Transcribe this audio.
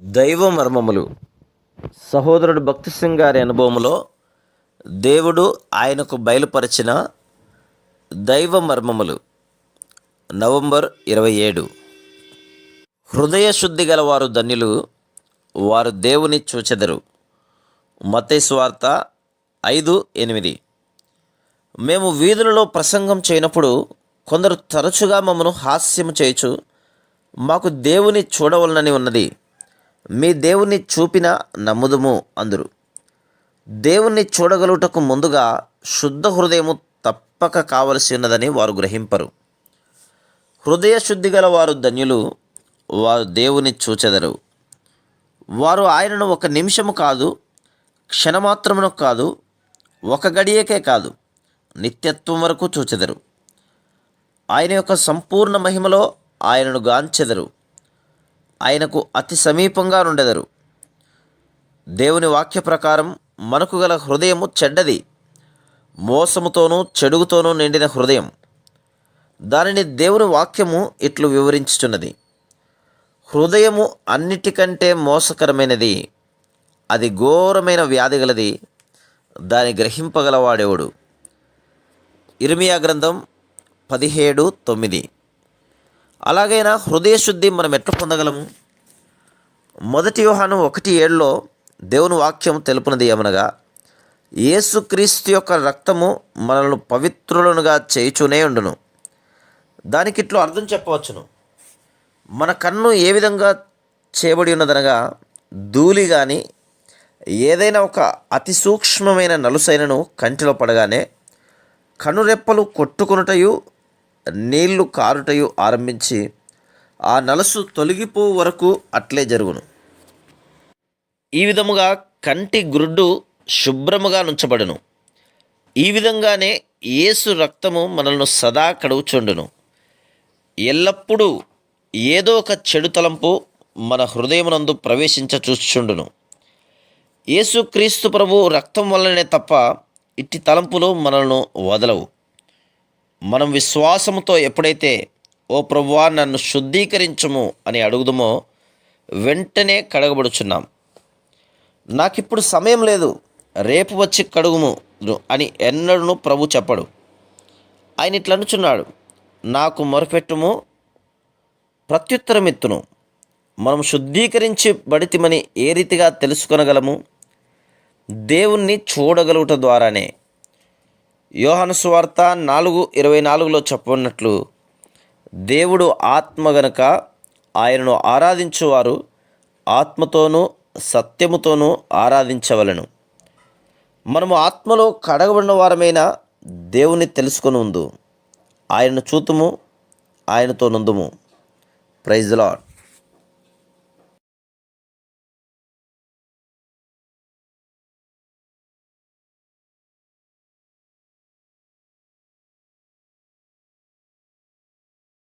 దైవ మర్మములు. సహోదరుడు భక్తి సింగ్ గారి అనుభవంలో దేవుడు ఆయనకు బయలుపరిచిన దైవ మర్మములు. నవంబర్ 27. హృదయ శుద్ధి గల వారు ధన్యులు, వారు దేవుని చూచెదరు. మత్తయి సువార్త 5:8. మేము వీధులలో ప్రసంగం చేయనప్పుడు కొందరు తరచుగా మమ్మను హాస్యము చేయుచు, మాకు దేవుని చూడవలనని ఉన్నది, మీ దేవుణ్ణి చూపిన నమ్ముదుము అందురు. దేవుణ్ణి చూడగలుగుటకు ముందుగా శుద్ధ హృదయము తప్పక కావలసి ఉన్నదని వారు గ్రహింపరు. హృదయ శుద్ధి గల వారు ధన్యులు, వారు దేవుని చూచెదరు. వారు ఆయనను ఒక నిమిషము కాదు, క్షణమాత్రమును కాదు, ఒక గడియకే కాదు, నిత్యత్వం వరకు చూచెదరు. ఆయన యొక్క సంపూర్ణ మహిమలో ఆయనను గాంచెదరు. ఆయనకు అతి సమీపంగా నుండెదరు. దేవుని వాక్య ప్రకారం మనకు గల హృదయము చెడ్డది, మోసముతోనూ చెడుగుతోనూ నిండిన హృదయం. దానిని దేవుని వాక్యము ఇట్లు వివరించుచున్నది: హృదయము అన్నిటికంటే మోసకరమైనది, అది ఘోరమైన వ్యాధి గలది, దాని గ్రహింపగలవాడెవడు. ఇర్మియా గ్రంథం 17:9. అలాగైనా హృదయ శుద్ధి మనం ఎట్లా పొందగలము? 1 యోహాను 1:7 దేవుని వాక్యం తెలుపునది ఏమనగా, యేసుక్రీస్తు యొక్క రక్తము మనల్ని పవిత్రులనుగా చేయుచునే ఉండును. దానికి ఇట్లు అర్థం చెప్పవచ్చును: మన కన్ను ఏ విధంగా చేయబడి ఉన్నదనగా, ధూళి కానీ ఏదైనా ఒక అతి సూక్ష్మమైన నలుసైనను కంటిలో పడగానే కనురెప్పలు కొట్టుకొనుటయు నీళ్లు కారుటయు ఆరంభించి ఆ నలుసు తొలగిపో వరకు అట్లే జరుగును. ఈ విధముగా కంటి గ్రుడ్డు శుభ్రముగా నుంచబడును. ఈ విధంగానే యేసు రక్తము మనల్ని సదా కడుగుచుండును. ఎల్లప్పుడూ ఏదో ఒక చెడు తలంపు మన హృదయమునందు ప్రవేశించ చూచుచుండును. యేసుక్రీస్తు ప్రభు రక్తం వల్లనే తప్ప ఇట్టి తలంపులు మనల్ని వదలవు. మనం విశ్వాసముతో ఎప్పుడైతే ఓ ప్రభువా నన్ను శుద్ధీకరించుము అని అడుగుదుమో వెంటనే కడగబడుచున్నాం. నాకిప్పుడు సమయం లేదు, రేపు వచ్చి కడుగుము అని ఎన్నడూ ప్రభు చెప్పడు. ఆయన ఇట్లా అనుచున్నాడు: నాకు మొరపెట్టుము, ప్రత్యుత్తరమిత్తును. మనం శుద్ధీకరించబడితిమని ఏ రీతిగా తెలుసుకొనగలము? దేవుణ్ణి చూడగలుగుట ద్వారానే. యోహాను సువార్త 4:24 చెప్పినట్లు, దేవుడు ఆత్మ గనుక ఆయనను ఆరాధించువారు ఆత్మతోనూ సత్యముతోనూ ఆరాధించవలెను. మనము ఆత్మలో కడగబడిన వారమైన దేవుని తెలుసుకొని ఉందు, ఆయనను చూతుము, ఆయనతో నుందుము. Praise the lord.